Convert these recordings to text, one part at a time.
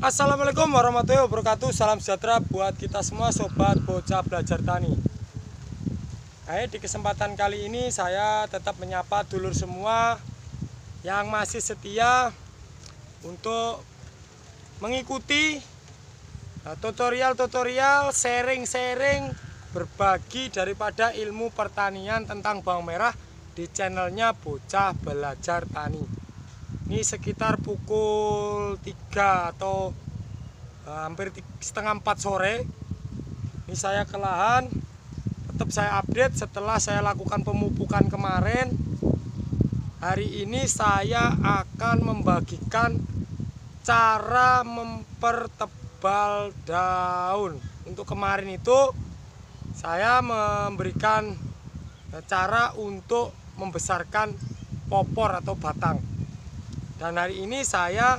Assalamualaikum warahmatullahi wabarakatuh. Salam sejahtera buat kita semua sobat bocah belajar tani. Di kesempatan kali ini saya tetap menyapa dulur semua yang masih setia untuk mengikuti tutorial-tutorial, sharing-sharing, berbagi daripada ilmu pertanian tentang bawang merah di channelnya Bocah Belajar Tani. Ini sekitar pukul 3 atau hampir setengah 4 sore. Ini saya ke lahan, tetap saya update setelah saya lakukan pemupukan kemarin. Hari ini saya akan membagikan cara mempertebal daun. Untuk kemarin itu saya memberikan cara untuk membesarkan popor atau batang. Dan hari ini saya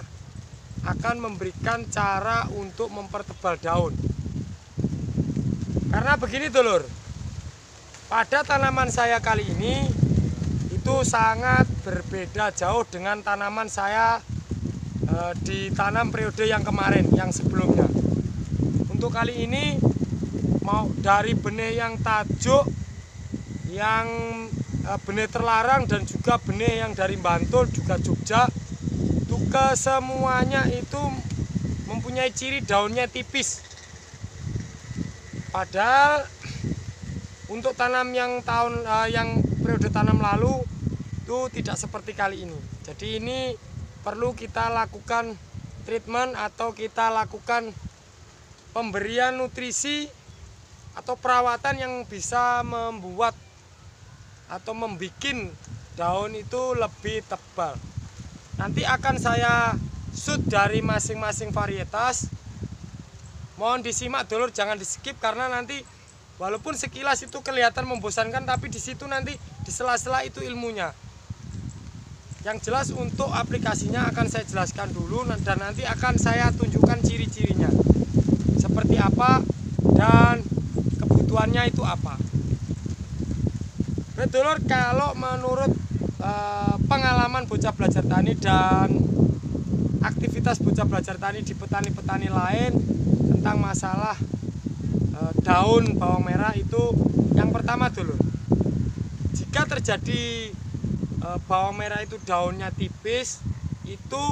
akan memberikan cara untuk mempertebal daun. Karena begini dulur, pada tanaman saya kali ini itu sangat berbeda jauh dengan tanaman saya ditanam periode yang kemarin, yang sebelumnya. Untuk kali ini mau dari benih yang tajuk, yang benih terlarang, dan juga benih yang dari Bantul juga Jogja, kesemuanya itu mempunyai ciri daunnya tipis. Padahal untuk tanam yang periode tanam lalu itu tidak seperti kali ini. Jadi ini perlu kita lakukan treatment atau kita lakukan pemberian nutrisi atau perawatan yang bisa membuat atau membuat daun itu lebih tebal. Nanti akan saya shoot dari masing-masing varietas. Mohon disimak dulur, jangan di skip, karena nanti walaupun sekilas itu kelihatan membosankan, tapi di situ nanti di sela-sela itu ilmunya. Yang jelas untuk aplikasinya akan saya jelaskan dulu, dan nanti akan saya tunjukkan ciri-cirinya seperti apa dan kebutuhannya itu apa. Dulur, kalau menurut pengalaman bocah belajar tani dan aktivitas bocah belajar tani di petani-petani lain tentang masalah daun bawang merah itu, yang pertama dulu, jika terjadi bawang merah itu daunnya tipis, itu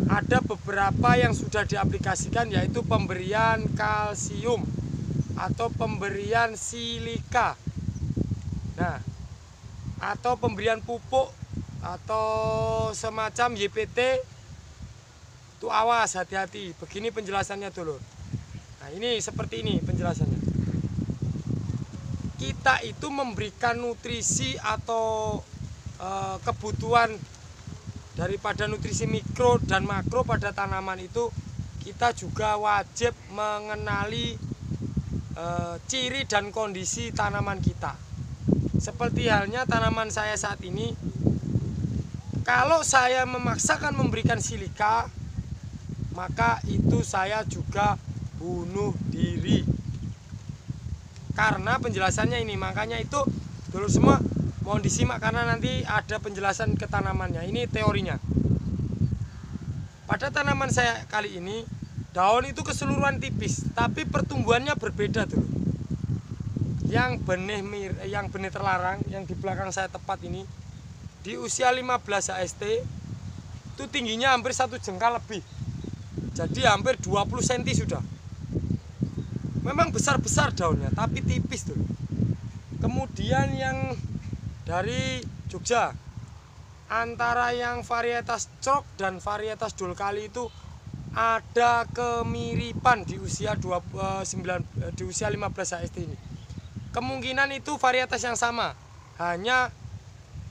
ada beberapa yang sudah diaplikasikan, yaitu pemberian kalsium atau pemberian silika, atau pemberian pupuk atau semacam YPT. Itu awas, hati-hati. Begini penjelasannya dulu. Nah, ini seperti ini penjelasannya. Kita itu memberikan nutrisi atau kebutuhan daripada nutrisi mikro dan makro pada tanaman itu, kita juga wajib mengenali ciri dan kondisi tanaman kita. Seperti halnya tanaman saya saat ini, kalau saya memaksakan memberikan silika, maka itu saya juga bunuh diri. Karena penjelasannya ini, makanya itu dulu semua mohon disimak, karena nanti ada penjelasan ke tanamannya. Ini teorinya. Pada tanaman saya kali ini, daun itu keseluruhan tipis, tapi pertumbuhannya berbeda dulu. Yang benih terlarang yang di belakang saya tepat ini, di usia 15 HST itu tingginya hampir 1 jengkal lebih, jadi hampir 20 cm sudah. Memang besar-besar daunnya tapi tipis dulu. Kemudian yang dari Jogja, antara yang varietas Crok dan varietas Dolkali itu ada kemiripan di usia 15 HST ini. Kemungkinan itu varietas yang sama, hanya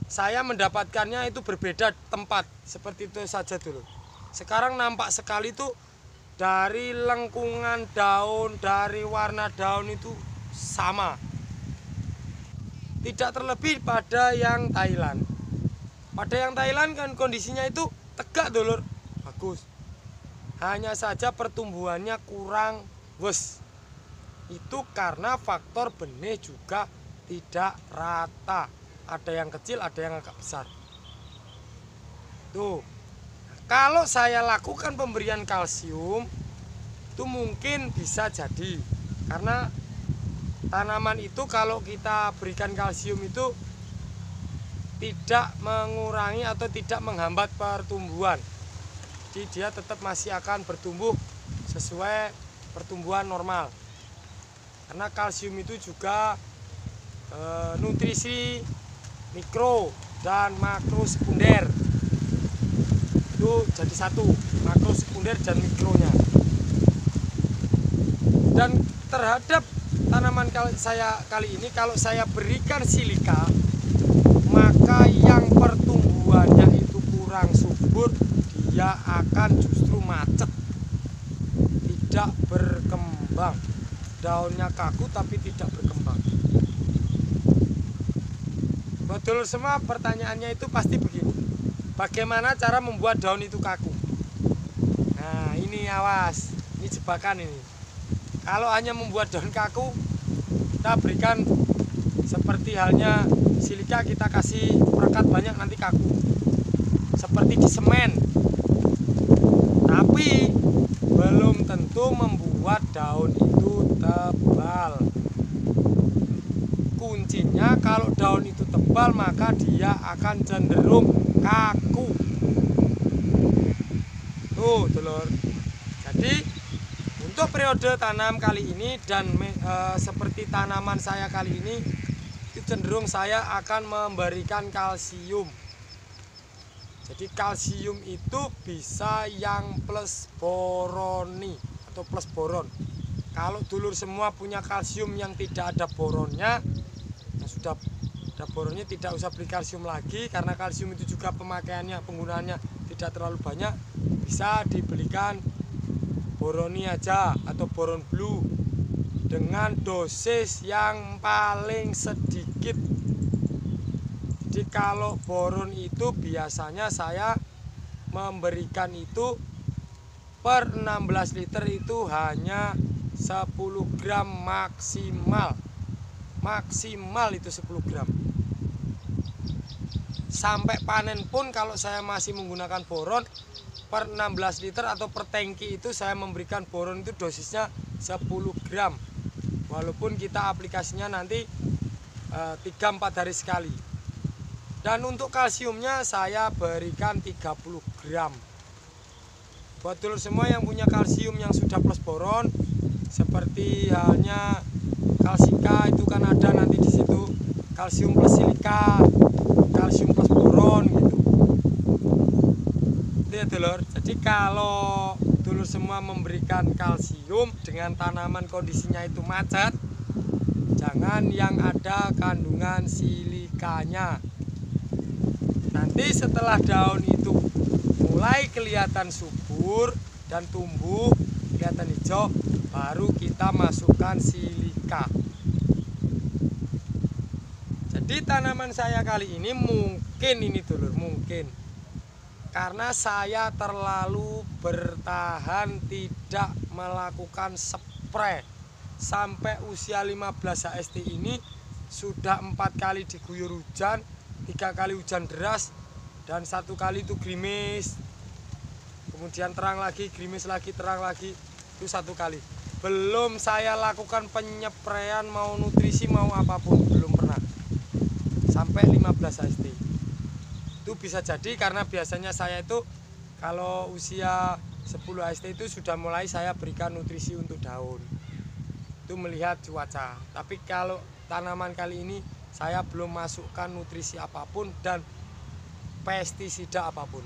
saya mendapatkannya itu berbeda tempat, seperti itu saja dulu. Sekarang nampak sekali tuh dari lengkungan daun, dari warna daun itu sama. Tidak terlebih pada yang Thailand. Pada yang Thailand kan kondisinya itu tegak dulur, bagus. Hanya saja pertumbuhannya kurang wes. Itu karena faktor benih juga tidak rata. Ada yang kecil, ada yang agak besar. Tuh. Kalau saya lakukan pemberian kalsium itu mungkin bisa jadi, karena tanaman itu kalau kita berikan kalsium itu tidak mengurangi atau tidak menghambat pertumbuhan. Jadi dia tetap masih akan bertumbuh sesuai pertumbuhan normal. Karena kalsium itu juga nutrisi mikro dan makro sekunder. Itu jadi satu, makro sekunder dan mikronya. Dan terhadap tanaman saya kali ini, kalau saya berikan silika, maka yang pertumbuhannya itu kurang subur, dia akan justru macet, tidak berkembang. Daunnya kaku tapi tidak berkembang. Betul semua, pertanyaannya itu pasti begini, bagaimana cara membuat daun itu kaku? Nah ini awas, ini jebakan ini. Kalau hanya membuat daun kaku, kita berikan seperti halnya silika, kita kasih perekat banyak nanti kaku, seperti di semen. Tapi belum tentu membuat daun itu tebal. Kuncinya kalau daun itu tebal, maka dia akan cenderung kaku. Tuh telur. Jadi untuk periode tanam kali ini dan seperti tanaman saya kali ini, itu cenderung saya akan memberikan kalsium. Jadi kalsium itu bisa yang plus boroni atau plus boron. Kalau dulur semua punya kalsium yang tidak ada boronnya, yang sudah ada boronnya tidak usah beli kalsium lagi, karena kalsium itu juga pemakaiannya, penggunaannya tidak terlalu banyak. Bisa dibelikan boroni aja atau boron blue dengan dosis yang paling sedikit. Jadi kalau boron itu biasanya saya memberikan itu per 16 liter itu hanya 10 gram maksimal. Maksimal itu 10 gram. Sampai panen pun kalau saya masih menggunakan boron, per 16 liter atau per tangki itu saya memberikan boron itu dosisnya 10 gram. Walaupun kita aplikasinya nanti 3-4 hari sekali. Dan untuk kalsiumnya saya berikan 30 gram. Buat dulur semua yang punya kalsium yang sudah plus boron, seperti halnya kalsika itu kan ada nanti di situ, kalsium plus silika, kalsium plus boron gitu. Itu ya dulur. Jadi kalau dulur semua memberikan kalsium dengan tanaman kondisinya itu macet, jangan yang ada kandungan silikanya. Nanti setelah daun itu mulai kelihatan subur dan tumbuh, kelihatan hijau, baru kita masukkan silika. Jadi tanaman saya kali ini mungkin ini dulur, mungkin karena saya terlalu bertahan tidak melakukan spray sampai usia 15 HST ini sudah 4 kali diguyur hujan, 3 kali hujan deras, dan 1 kali itu gerimis, kemudian terang lagi, gerimis lagi, terang lagi, itu 1 kali. Belum saya lakukan penyepraian mau nutrisi mau apapun, belum pernah sampai 15 HST. Itu bisa jadi karena biasanya saya itu kalau usia 10 HST itu sudah mulai saya berikan nutrisi untuk daun, itu melihat cuaca. Tapi kalau tanaman kali ini saya belum masukkan nutrisi apapun dan pestisida apapun.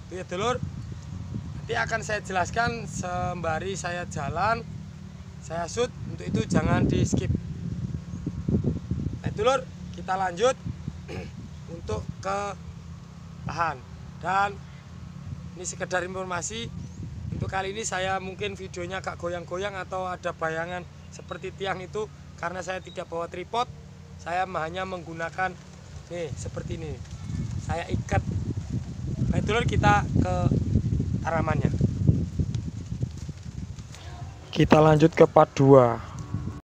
Itu ya dulur. Nanti akan saya jelaskan sembari saya jalan, saya shoot. Untuk itu jangan di skip. Nah dulur, kita lanjut untuk ke lahan. Dan ini sekedar informasi. Untuk kali ini saya mungkin videonya agak goyang-goyang atau ada bayangan seperti tiang itu, karena saya tidak bawa tripod. Saya hanya menggunakan nih seperti ini, saya ikat. Nah dulur, kita ke tanamannya. Kita lanjut ke part 2.